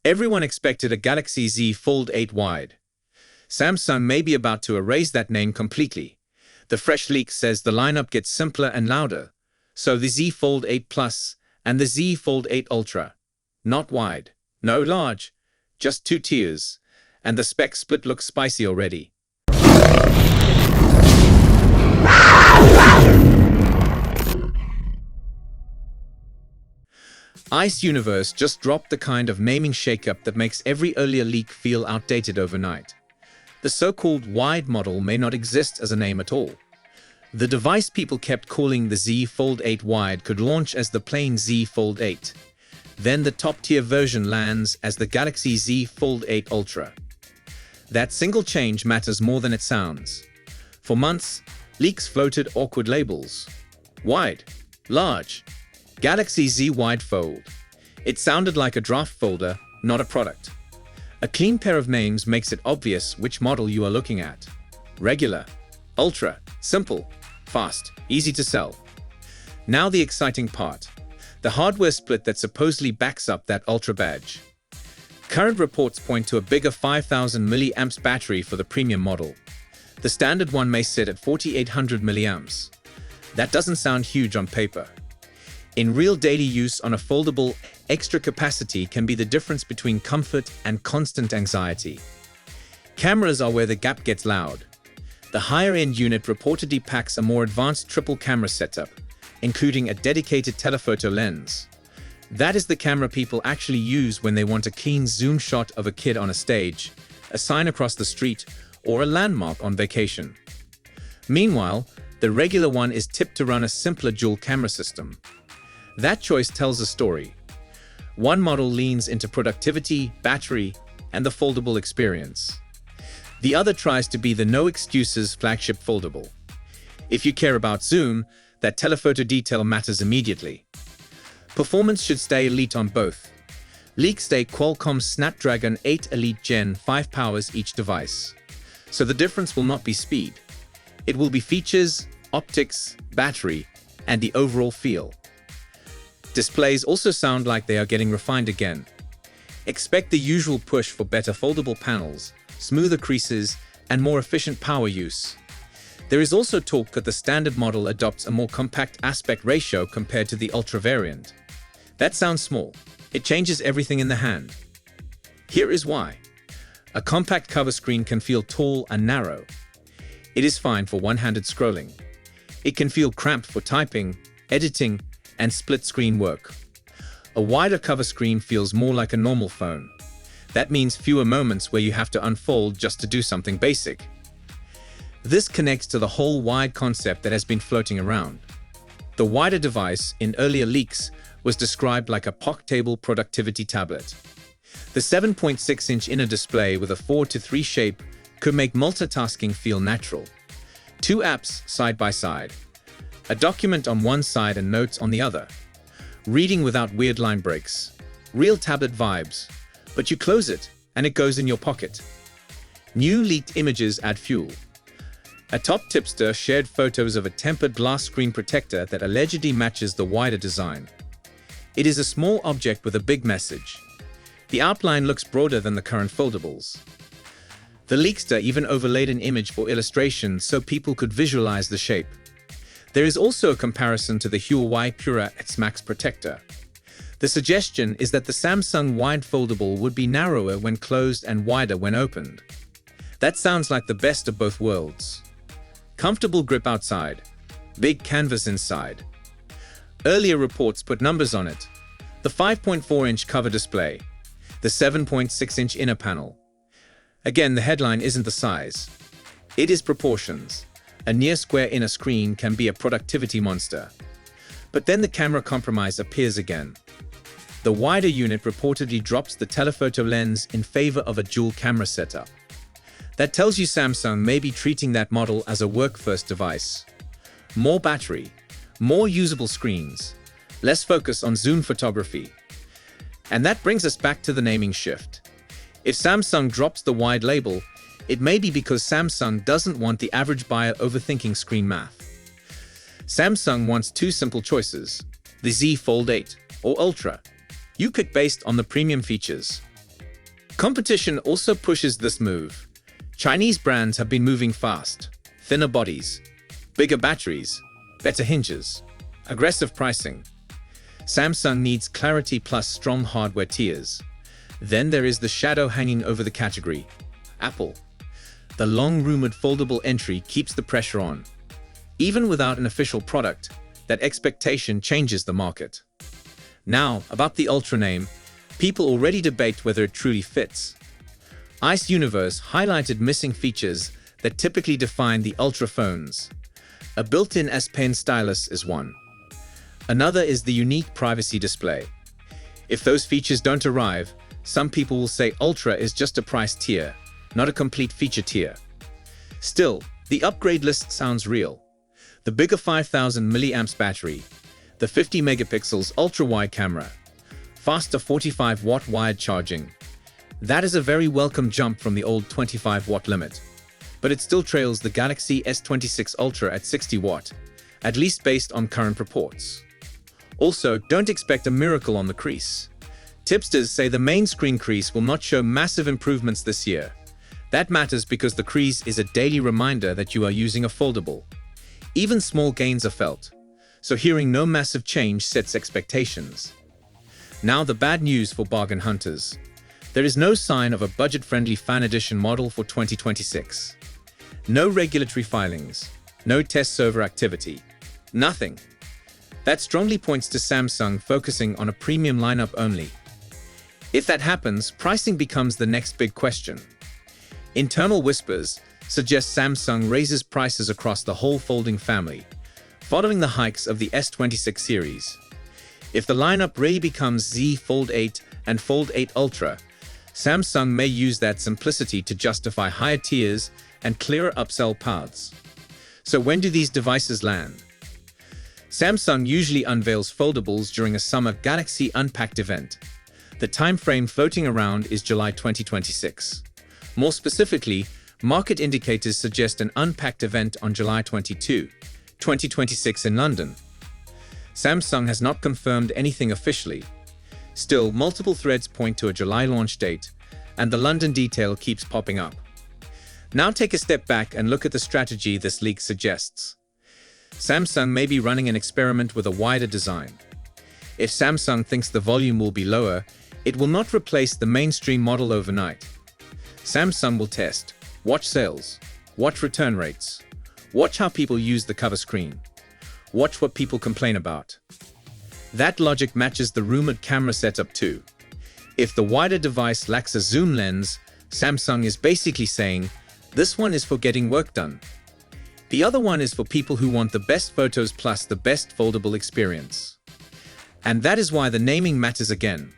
Everyone expected a Galaxy Z Fold 8 wide. Samsung may be about to erase that name completely. The fresh leak says the lineup gets simpler and louder, so the Z Fold 8 Plus and the Z Fold 8 Ultra. Not wide, no large, just 2 tiers, and the spec split looks spicy already. Ice Universe just dropped the kind of naming shakeup that makes every earlier leak feel outdated overnight. The so-called wide model may not exist as a name at all. The device people kept calling the Z Fold 8 Wide could launch as the plain Z Fold 8. Then the top-tier version lands as the Galaxy Z Fold 8 Ultra. That single change matters more than it sounds. For months, leaks floated awkward labels. Wide, large, Galaxy Z Wide Fold. It sounded like a draft folder, not a product. A clean pair of names makes it obvious which model you are looking at. Regular, Ultra, simple, fast, easy to sell. Now the exciting part. The hardware split that supposedly backs up that Ultra badge. Current reports point to a bigger 5000 mAh battery for the premium model. The standard one may sit at 4800 mAh. That doesn't sound huge on paper. In real daily use on a foldable, extra capacity can be the difference between comfort and constant anxiety. Cameras are where the gap gets loud. The higher-end unit reportedly packs a more advanced triple camera setup, including a dedicated telephoto lens. That is the camera people actually use when they want a clean zoom shot of a kid on a stage, a sign across the street, or a landmark on vacation. Meanwhile, the regular one is tipped to run a simpler dual camera system. That choice tells a story. One model leans into productivity, battery, and the foldable experience. The other tries to be the no-excuses flagship foldable. If you care about zoom, that telephoto detail matters immediately. Performance should stay elite on both. Leaks say Qualcomm's Snapdragon 8 Elite Gen 5 powers each device. So the difference will not be speed. It will be features, optics, battery, and the overall feel. Displays also sound like they are getting refined again. Expect the usual push for better foldable panels, smoother creases, and more efficient power use. There is also talk that the standard model adopts a more compact aspect ratio compared to the Ultra variant. That sounds small. It changes everything in the hand. Here is why. A compact cover screen can feel tall and narrow. It is fine for one-handed scrolling. It can feel cramped for typing, editing, and split-screen work. A wider cover screen feels more like a normal phone. That means fewer moments where you have to unfold just to do something basic. This connects to the whole wide concept that has been floating around. The wider device, in earlier leaks, was described like a pocket-table productivity tablet. The 7.6-inch inner display with a 4:3 shape could make multitasking feel natural. 2 apps side by side. A document on one side and notes on the other. Reading without weird line breaks. Real tablet vibes. But you close it, and it goes in your pocket. New leaked images add fuel. A top tipster shared photos of a tempered glass screen protector that allegedly matches the wider design. It is a small object with a big message. The outline looks broader than the current foldables. The leakster even overlaid an image for illustration so people could visualize the shape. There is also a comparison to the Huawei Pura X Max protector. The suggestion is that the Samsung wide foldable would be narrower when closed and wider when opened. That sounds like the best of both worlds. Comfortable grip outside, big canvas inside. Earlier reports put numbers on it. The 5.4-inch cover display, the 7.6-inch inner panel. Again, the headline isn't the size. It is proportions. A near-square inner screen can be a productivity monster. But then the camera compromise appears again. The wider unit reportedly drops the telephoto lens in favor of a dual camera setup. That tells you Samsung may be treating that model as a work-first device. More battery, more usable screens, less focus on zoom photography. And that brings us back to the naming shift. If Samsung drops the wide label, it may be because Samsung doesn't want the average buyer overthinking screen math. Samsung wants 2 simple choices, the Z Fold 8 or Ultra. You pick based on the premium features. Competition also pushes this move. Chinese brands have been moving fast. Thinner bodies, bigger batteries, better hinges, aggressive pricing. Samsung needs clarity plus strong hardware tiers. Then there is the shadow hanging over the category. Apple. The long-rumored foldable entry keeps the pressure on. Even without an official product, that expectation changes the market. Now, about the Ultra name, people already debate whether it truly fits. Ice Universe highlighted missing features that typically define the Ultra phones. A built-in S Pen stylus is one. Another is the unique privacy display. If those features don't arrive, some people will say Ultra is just a price tier, not a complete feature tier. Still, the upgrade list sounds real. The bigger 5000 mAh battery, the 50 megapixels ultra-wide camera, faster 45-watt wired charging. That is a very welcome jump from the old 25-watt limit. But it still trails the Galaxy S26 Ultra at 60 watt, at least based on current reports. Also, don't expect a miracle on the crease. Tipsters say the main screen crease will not show massive improvements this year. That matters because the crease is a daily reminder that you are using a foldable. Even small gains are felt, so hearing no massive change sets expectations. Now the bad news for bargain hunters. There is no sign of a budget-friendly Fan Edition model for 2026. No regulatory filings, no test server activity, nothing. That strongly points to Samsung focusing on a premium lineup only. If that happens, pricing becomes the next big question. Internal whispers suggest Samsung raises prices across the whole folding family, following the hikes of the S26 series. If the lineup really becomes Z Fold 8 and Fold 8 Ultra, Samsung may use that simplicity to justify higher tiers and clearer upsell paths. So when do these devices land? Samsung usually unveils foldables during a summer Galaxy Unpacked event. The time frame floating around is July 2026. More specifically, market indicators suggest an Unpacked event on July 22, 2026 in London. Samsung has not confirmed anything officially. Still, multiple threads point to a July launch date, and the London detail keeps popping up. Now take a step back and look at the strategy this leak suggests. Samsung may be running an experiment with a wider design. If Samsung thinks the volume will be lower, it will not replace the mainstream model overnight. Samsung will test, watch sales, watch return rates, watch how people use the cover screen, watch what people complain about. That logic matches the rumored camera setup too. If the wider device lacks a zoom lens, Samsung is basically saying, this one is for getting work done. The other one is for people who want the best photos plus the best foldable experience. And that is why the naming matters again.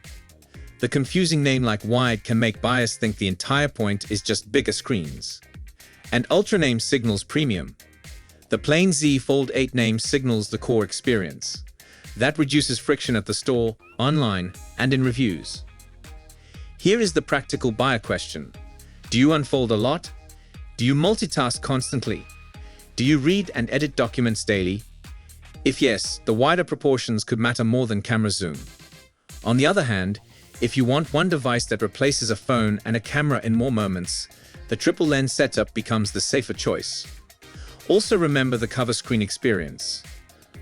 The confusing name like Wide can make buyers think the entire point is just bigger screens. And Ultra name signals premium. The plain Z Fold 8 name signals the core experience. That reduces friction at the store, online, and in reviews. Here is the practical buyer question. Do you unfold a lot? Do you multitask constantly? Do you read and edit documents daily? If yes, the wider proportions could matter more than camera zoom. On the other hand, if you want one device that replaces a phone and a camera in more moments, the triple lens setup becomes the safer choice. Also remember the cover screen experience.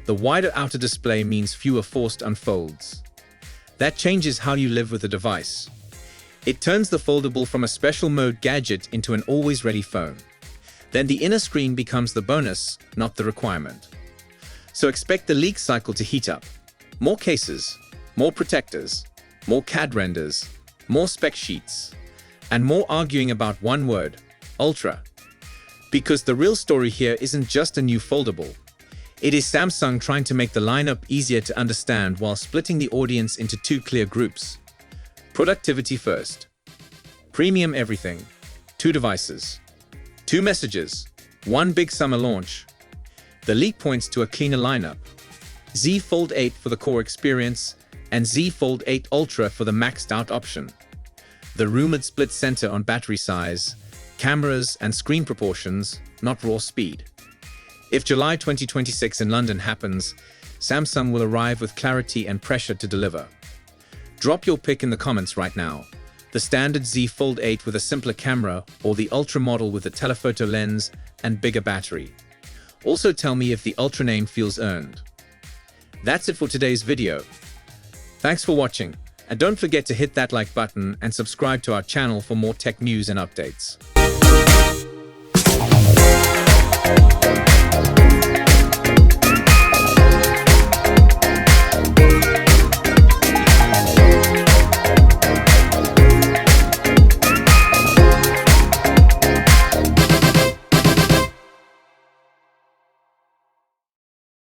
The wider outer display means fewer forced unfolds. That changes how you live with the device. It turns the foldable from a special mode gadget into an always-ready phone. Then the inner screen becomes the bonus, not the requirement. So expect the leak cycle to heat up. More cases, more protectors, more CAD renders, more spec sheets, and more arguing about one word, Ultra. Because the real story here isn't just a new foldable. It is Samsung trying to make the lineup easier to understand while splitting the audience into two clear groups. Productivity first. Premium everything. 2 devices. 2 messages. 1 big summer launch. The leak points to a cleaner lineup. Z Fold 8 for the core experience and Z Fold 8 Ultra for the maxed out option. The rumored split center on battery size, cameras and screen proportions, not raw speed. If July 2026 in London happens, Samsung will arrive with clarity and pressure to deliver. Drop your pick in the comments right now. the standard Z Fold 8 with a simpler camera, or the Ultra model with a telephoto lens and bigger battery? Also tell me if the Ultra name feels earned. That's it for today's video. Thanks for watching, and don't forget to hit that like button and subscribe to our channel for more tech news and updates.